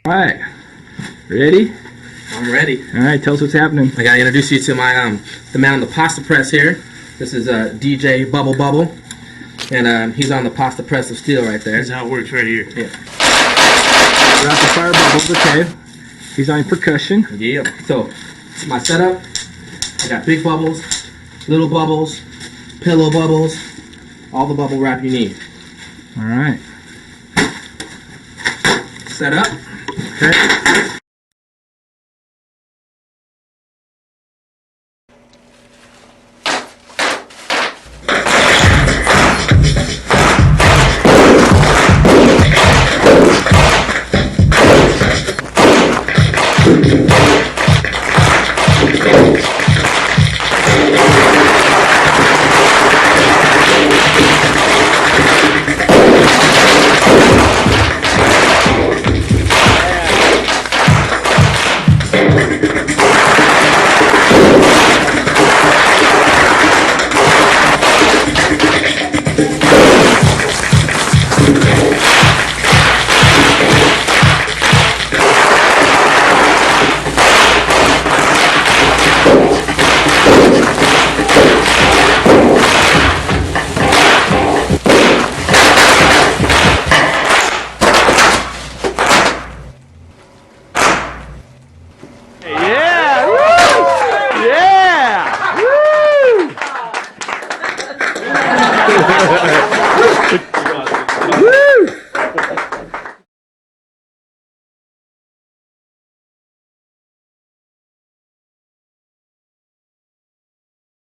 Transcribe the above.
All right, ready? I'm ready. All right, tell us what's happening. I gotta introduce you to my the man on the pasta press here. This is DJ Bubble Bubble, and he's on the pasta press of steel right there. This is how it works right here. Yeah. Rapid fire bubbles, okay. He's on percussion. Yeah. So, it's my setup. I got big bubbles, little bubbles, pillow bubbles, all the bubble wrap you need. All right. Set up. Okay.